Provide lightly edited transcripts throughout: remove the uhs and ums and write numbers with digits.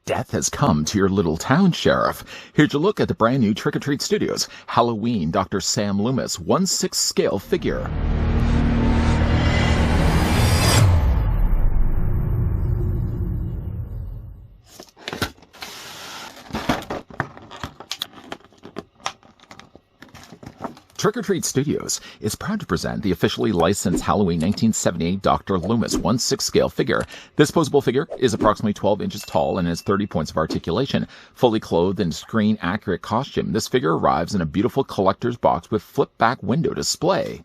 Death has come to your little town, Sheriff. Here's a look at the brand new Trick or Treat Studios Halloween Dr. Sam Loomis 1/6 scale figure. Trick or Treat Studios is proud to present the officially licensed Halloween 1978 Dr. Loomis 1/6 scale figure. This posable figure is approximately 12 inches tall and has 30 points of articulation. Fully clothed in screen-accurate costume, this figure arrives in a beautiful collector's box with flip-back window display.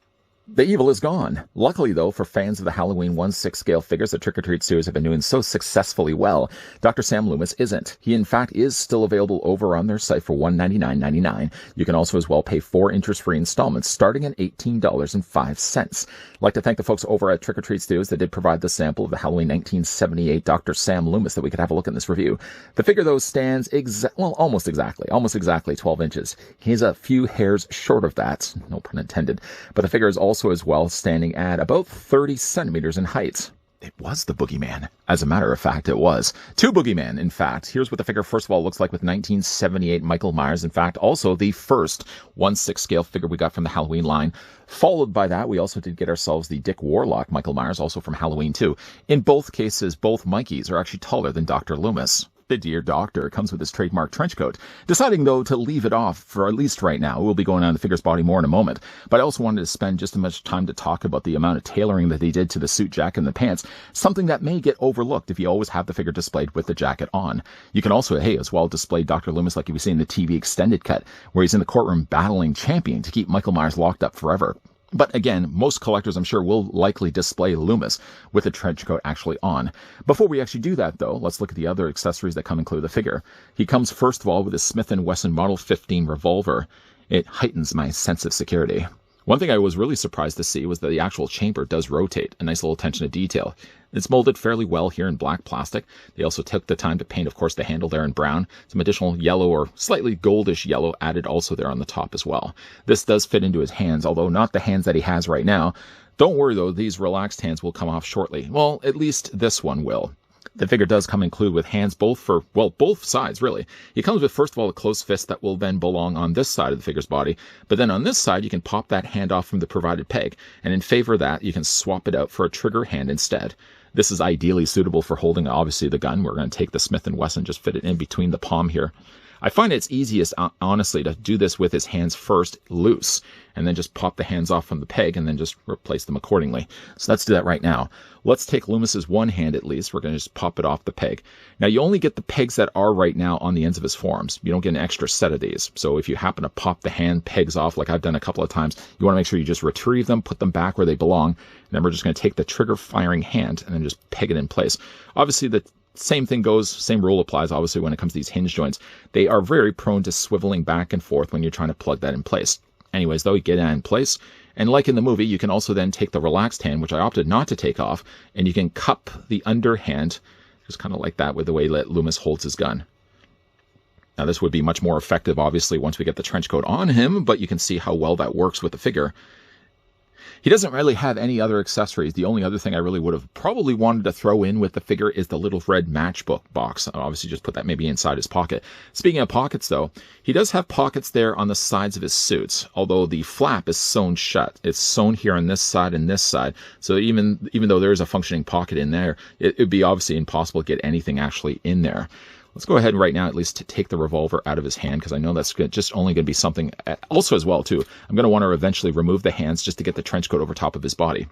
The evil is gone. Luckily, though, for fans of the Halloween 1/6 scale figures that Trick or Treat Studios have been doing so successfully well, Dr. Sam Loomis isn't. He, in fact, is still available over on their site for $199.99. You can also as well pay 4 interest-free installments starting at $18.05. I'd like to thank the folks over at Trick or Treat Studios that did provide the sample of the Halloween 1978 Dr. Sam Loomis that we could have a look in this review. The figure, though, stands almost exactly 12 inches. He's a few hairs short of that, no pun intended, but the figure is also as well standing at about 30 centimeters in height. It was the boogeyman. As a matter of fact, it was. 2 boogeymen, in fact. Here's what the figure first of all looks like with 1978 Michael Myers. In fact, also the first 1/6 scale figure we got from the Halloween line. Followed by that, we also did get ourselves the Dick Warlock Michael Myers, also from Halloween 2. In both cases, both Mikeys are actually taller than Dr. Loomis. The Dear Doctor comes with his trademark trench coat. Deciding, though, to leave it off for at least right now. We'll be going on the figure's body more in a moment. But I also wanted to spend just as much time to talk about the amount of tailoring that they did to the suit jacket and the pants, something that may get overlooked if you always have the figure displayed with the jacket on. You can also, as well display Dr. Loomis like you've seen in the TV extended cut, where he's in the courtroom battling Champion to keep Michael Myers locked up forever. But again, most collectors, I'm sure, will likely display Loomis with the trench coat actually on. Before we actually do that, though, let's look at the other accessories that come include the figure. He comes, first of all, with his Smith & Wesson Model 15 revolver. It heightens my sense of security. One thing I was really surprised to see was that the actual chamber does rotate, a nice little attention to detail. It's molded fairly well here in black plastic. They also took the time to paint, of course, the handle there in brown. Some additional yellow or slightly goldish yellow added also there on the top as well. This does fit into his hands, although not the hands that he has right now. Don't worry, though, these relaxed hands will come off shortly. Well, at least this one will. The figure does come included with hands both sides, really. He comes with, first of all, a closed fist that will then belong on this side of the figure's body. But then on this side, you can pop that hand off from the provided peg. And in favor of that, you can swap it out for a trigger hand instead. This is ideally suitable for holding, obviously, the gun. We're going to take the Smith & Wesson, just fit it in between the palm here. I find it's easiest, honestly, to do this with his hands first loose, and then just pop the hands off from the peg and then just replace them accordingly. So let's do that right now. Let's take Loomis's one hand at least. We're going to just pop it off the peg. Now, you only get the pegs that are right now on the ends of his forearms. You don't get an extra set of these. So if you happen to pop the hand pegs off, like I've done a couple of times, you want to make sure you just retrieve them, put them back where they belong, and then we're just going to take the trigger firing hand and then just peg it in place. Obviously, the same thing goes, same rule applies, obviously, when it comes to these hinge joints. They are very prone to swiveling back and forth when you're trying to plug that in place. Anyways, though, you get that in place. And like in the movie, you can also then take the relaxed hand, which I opted not to take off, and you can cup the underhand, just kind of like that with the way that Loomis holds his gun. Now, this would be much more effective, obviously, once we get the trench coat on him, but you can see how well that works with the figure. He doesn't really have any other accessories. The only other thing I really would have probably wanted to throw in with the figure is the little red matchbook box. I'll obviously just put that maybe inside his pocket. Speaking of pockets, though, he does have pockets there on the sides of his suits, although the flap is sewn shut. It's sewn here on this side and this side. So even though there is a functioning pocket in there, it would be obviously impossible to get anything actually in there. Let's go ahead right now at least to take the revolver out of his hand, because I know that's just only going to be something also as well, too. I'm going to want to eventually remove the hands just to get the trench coat over top of his body.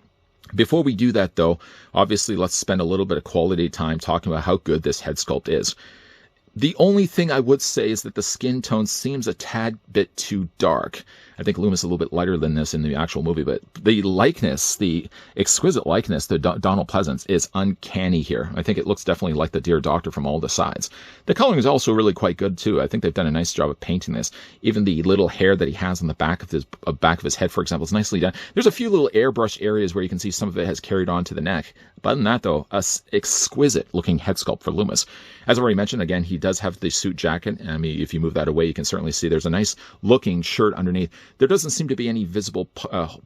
Before we do that, though, obviously let's spend a little bit of quality time talking about how good this head sculpt is. The only thing I would say is that the skin tone seems a tad bit too dark. I think Loomis is a little bit lighter than this in the actual movie, but the likeness, the exquisite likeness to Donald Pleasance is uncanny here. I think it looks definitely like the Dear Doctor from all the sides. The coloring is also really quite good, too. I think they've done a nice job of painting this. Even the little hair that he has on the back of his head, for example, is nicely done. There's a few little airbrush areas where you can see some of it has carried on to the neck. But other than that, though, a exquisite looking head sculpt for Loomis. As I already mentioned, again, he does have the suit jacket. I mean, if you move that away, you can certainly see there's a nice looking shirt underneath. There doesn't seem to be any visible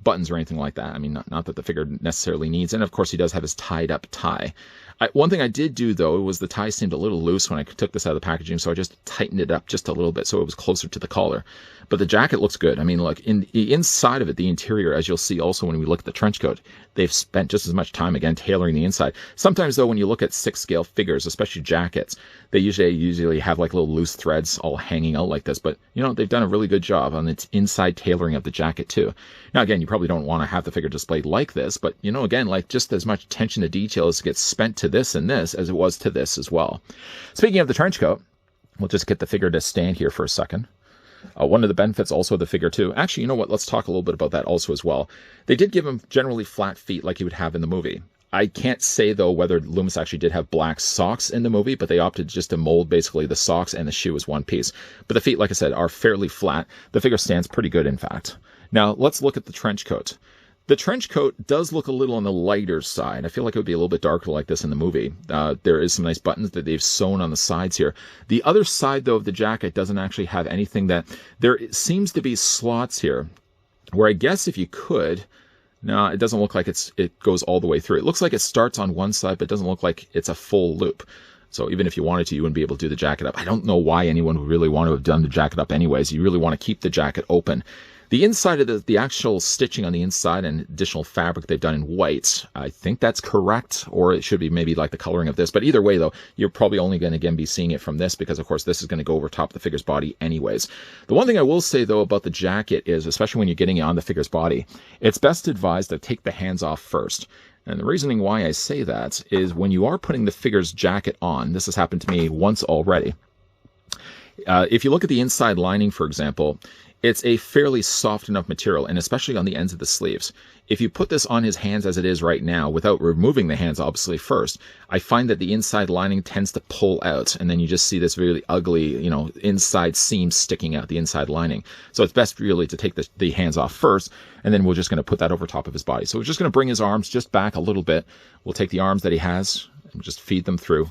buttons or anything like that. I mean, not that the figure necessarily needs. And of course, he does have his tied up tie. One thing I did do, though, was the tie seemed a little loose when I took this out of the packaging, so I just tightened it up just a little bit so it was closer to the collar. But the jacket looks good. I mean, look, in the inside of it, the interior, as you'll see also when we look at the trench coat, they've spent just as much time, again, tailoring the inside. Sometimes, though, when you look at 6-scale figures, especially jackets, they usually have like little loose threads all hanging out like this. But, you know, they've done a really good job on its inside tailoring of the jacket, too. Now, again, you probably don't want to have the figure displayed like this, but, you know, again, like just as much attention to detail gets spent to this and this as it was to this as well. Speaking of the trench coat, we'll just get the figure to stand here for a second. One of the benefits also of the figure too, actually, you know what, let's talk a little bit about that also as well. They did give him generally flat feet like you would have in the movie. I can't say, though, whether Loomis actually did have black socks in the movie, but they opted just to mold basically the socks and the shoe as one piece. But the feet, like I said, are fairly flat. The figure stands pretty good, in fact. Now, let's look at the trench coat. The trench coat does look a little on the lighter side. I feel like it would be a little bit darker like this in the movie. There is some nice buttons that they've sewn on the sides here. The other side, though, of the jacket doesn't actually have anything that... There seems to be slots here, where I guess if you could... No, it doesn't look like it goes all the way through. It looks like it starts on one side, but it doesn't look like it's a full loop. So even if you wanted to, you wouldn't be able to do the jacket up. I don't know why anyone would really want to have done the jacket up anyways. You really want to keep the jacket open. The inside of the actual stitching on the inside and additional fabric they've done in white, I think that's correct, or it should be maybe like the coloring of this. But either way, though, you're probably only going to, again, be seeing it from this because, of course, this is going to go over top of the figure's body anyways. The one thing I will say, though, about the jacket is, especially when you're getting it on the figure's body, it's best advised to take the hands off first. And the reasoning why I say that is when you are putting the figure's jacket on, this has happened to me once already. If you look at the inside lining, for example, it's a fairly soft enough material, and especially on the ends of the sleeves. If you put this on his hands as it is right now, without removing the hands obviously first, I find that the inside lining tends to pull out, and then you just see this really ugly, you know, inside seam sticking out, the inside lining. So it's best really to take the hands off first, and then we're just going to put that over top of his body. So we're just going to bring his arms just back a little bit. We'll take the arms that he has and just feed them through.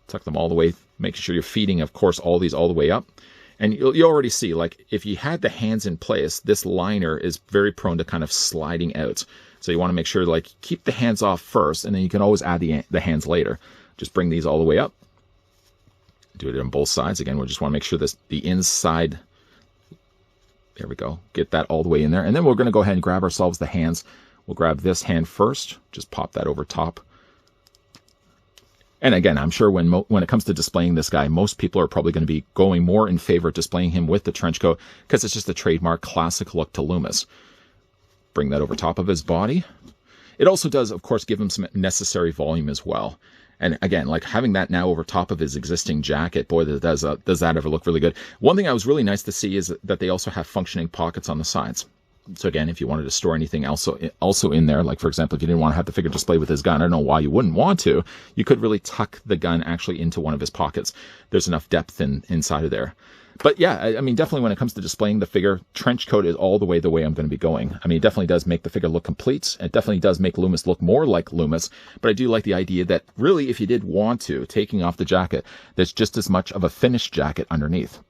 Tuck them all the way, making sure you're feeding, of course, all these all the way up. And you already see, like, if you had the hands in place, this liner is very prone to kind of sliding out. So you want to make sure, like, keep the hands off first, and then you can always add the hands later. Just bring these all the way up. Do it on both sides. Again, we just want to make sure the inside, there we go, get that all the way in there. And then we're going to go ahead and grab ourselves the hands. We'll grab this hand first. Just pop that over top. And again, I'm sure when it comes to displaying this guy, most people are probably going to be going more in favor of displaying him with the trench coat because it's just a trademark classic look to Loomis. Bring that over top of his body. It also does, of course, give him some necessary volume as well. And again, like having that now over top of his existing jacket, boy, does that ever look really good. One thing I was really nice to see is that they also have functioning pockets on the sides. So again, if you wanted to store anything also in there, like for example, if you didn't want to have the figure displayed with his gun, I don't know why you wouldn't want to, you could really tuck the gun actually into one of his pockets. There's enough depth inside of there. But yeah, I mean, definitely when it comes to displaying the figure, trench coat is all the way I'm going to be going. I mean, it definitely does make the figure look complete. It definitely does make Loomis look more like Loomis. But I do like the idea that really, if you did want to, taking off the jacket, there's just as much of a finished jacket underneath.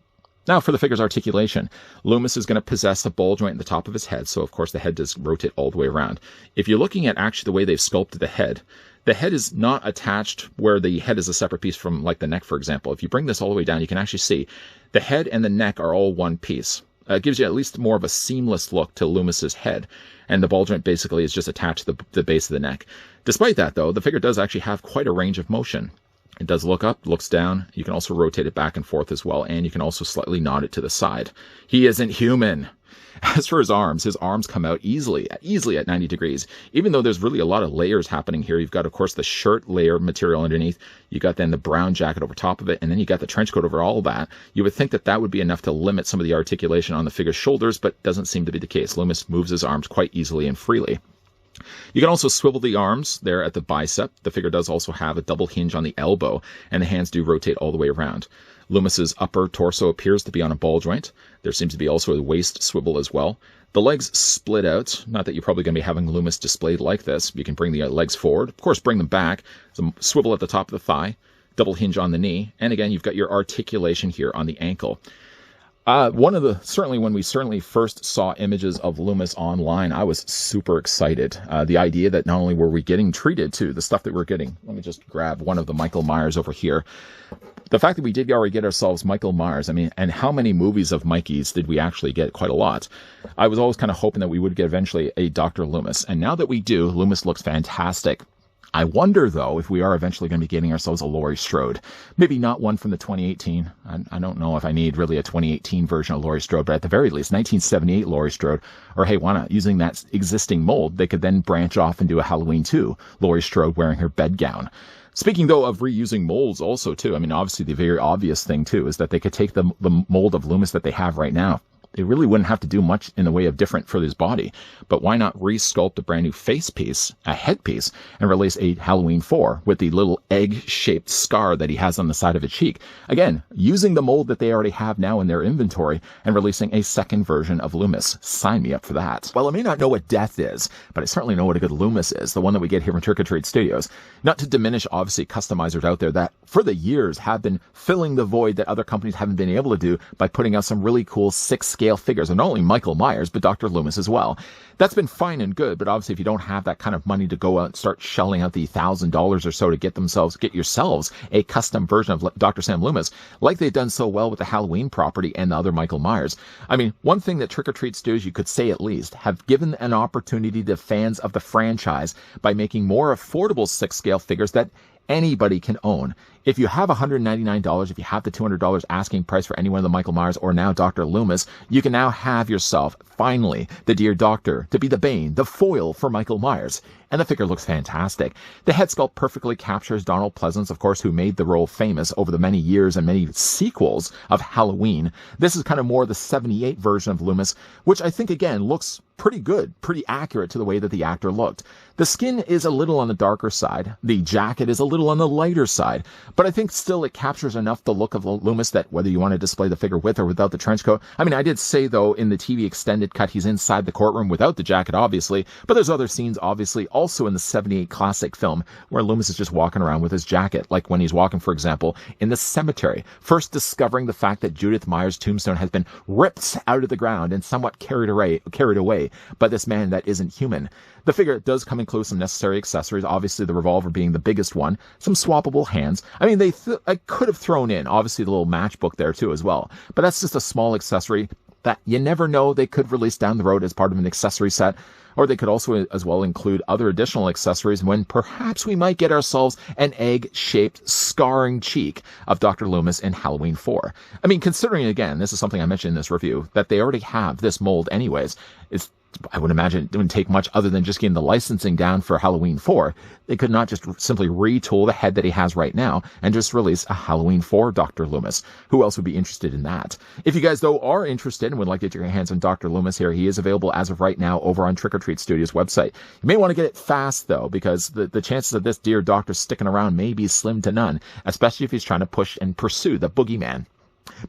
Now, for the figure's articulation, Loomis is going to possess a ball joint in the top of his head, so of course the head does rotate all the way around. If you're looking at actually the way they've sculpted the head is not attached where the head is a separate piece from, like the neck, for example. If you bring this all the way down, you can actually see the head and the neck are all one piece. It gives you at least more of a seamless look to Loomis's head, and the ball joint basically is just attached to the base of the neck. Despite that, though, the figure does actually have quite a range of motion. It does look up, looks down. You can also rotate it back and forth as well, and you can also slightly nod it to the side. He isn't human. As for his arms come out easily at 90 degrees. Even though there's really a lot of layers happening here, you've got, of course, the shirt layer material underneath. You got then the brown jacket over top of it, and then you got the trench coat over all of that. You would think that would be enough to limit some of the articulation on the figure's shoulders, but doesn't seem to be the case. Loomis moves his arms quite easily and freely. You can also swivel the arms there at the bicep. The figure does also have a double hinge on the elbow, and the hands do rotate all the way around. Loomis's upper torso appears to be on a ball joint. There seems to be also a waist swivel as well. The legs split out. Not that you're probably going to be having Loomis displayed like this. You can bring the legs forward. Of course, bring them back. Some swivel at the top of the thigh. Double hinge on the knee. And again, you've got your articulation here on the ankle. Certainly when we first saw images of Loomis online, I was super excited. The idea that not only were we getting treated to the stuff that we're getting, let me just grab one of the Michael Myers over here. The fact that we did already get ourselves Michael Myers, I mean, and how many movies of Mikey's did we actually get? Quite a lot. I was always kind of hoping that we would get eventually a Dr. Loomis. And now that we do, Loomis looks fantastic. I wonder, though, if we are eventually going to be getting ourselves a Laurie Strode. Maybe not one from the 2018. I don't know if I need really a 2018 version of Laurie Strode, but at the very least, 1978 Laurie Strode. Or hey, why not? Using that existing mold, they could then branch off and do a Halloween 2, Laurie Strode wearing her bedgown. Speaking, though, of reusing molds also, too, I mean, obviously the very obvious thing, too, is that they could take the mold of Loomis that they have right now. They really wouldn't have to do much in the way of different for his body. But why not re-sculpt a brand new face piece, a headpiece, and release a Halloween 4 with the little egg-shaped scar that he has on the side of his cheek? Again, using the mold that they already have now in their inventory and releasing a second version of Loomis. Sign me up for that. Well, I may not know what death is, but I certainly know what a good Loomis is, the one that we get here from Trick or Treat Studios. Not to diminish, obviously, customizers out there that for the years have been filling the void that other companies haven't been able to do by putting out some really cool 6-scale figures of not only Michael Myers, but Dr. Loomis as well. That's been fine and good, but obviously if you don't have that kind of money to go out and start shelling out the $1,000 or so to get yourselves a custom version of Dr. Sam Loomis, like they've done so well with the Halloween property and the other Michael Myers. I mean, one thing that Trick or Treat Studios, you could say at least, have given an opportunity to fans of the franchise by making more affordable 6-scale figures that anybody can own. If you have $199, if you have the $200 asking price for any one of the Michael Myers or now Dr. Loomis, you can now have yourself, finally, the Dear Doctor to be the Bane, the foil for Michael Myers. And the figure looks fantastic. The head sculpt perfectly captures Donald Pleasence, of course, who made the role famous over the many years and many sequels of Halloween. This is kind of more the 78 version of Loomis, which I think, again, looks pretty good, pretty accurate to the way that the actor looked. The skin is a little on the darker side. The jacket is a little on the lighter side. But I think still it captures enough the look of Loomis that whether you want to display the figure with or without the trench coat. I mean, I did say, though, in the TV extended cut, he's inside the courtroom without the jacket, obviously. But there's other scenes, obviously, also in the 78 classic film where Loomis is just walking around with his jacket, like when he's walking, for example, in the cemetery, first discovering the fact that Judith Myers' tombstone has been ripped out of the ground and somewhat carried away by this man that isn't human. The figure does come include some necessary accessories, obviously the revolver being the biggest one, some swappable hands. I mean, I could have thrown in, obviously, the little matchbook there too as well, but that's just a small accessory that you never know they could release down the road as part of an accessory set. Or they could also as well include other additional accessories when perhaps we might get ourselves an egg-shaped scarring cheek of Dr. Loomis in Halloween 4. I mean, considering, again, this is something I mentioned in this review, that they already have this mold anyways, I would imagine it wouldn't take much other than just getting the licensing down for Halloween 4. They could not just simply retool the head that he has right now and just release a Halloween 4 Dr. Loomis. Who else would be interested in that? If you guys, though, are interested and would like to get your hands on Dr. Loomis here, he is available as of right now over on Trick or Treat Studios website. You may want to get it fast, though, because the chances of this Dear Doctor sticking around may be slim to none, especially if he's trying to push and pursue the boogeyman.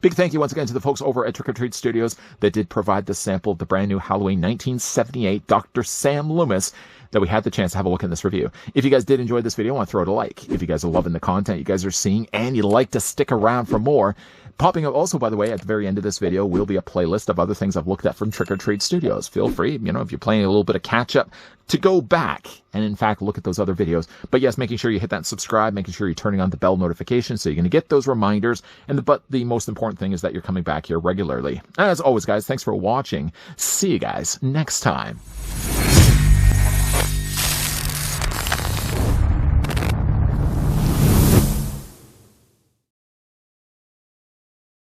Big thank you once again to the folks over at Trick or Treat Studios that did provide the sample of the brand new Halloween 1978 Dr. Sam Loomis that we had the chance to have a look in this review. If you guys did enjoy this video, I want to throw it a like. If you guys are loving the content you guys are seeing and you'd like to stick around for more, popping up also, by the way, at the very end of this video will be a playlist of other things I've looked at from Trick or Treat Studios. Feel free, if you're playing a little bit of catch up, to go back and in fact look at those other videos. But yes, making sure you hit that subscribe, making sure you're turning on the bell notifications so you're going to get those reminders. But the most important thing is that you're coming back here regularly. As always, guys, thanks for watching. See you guys next time.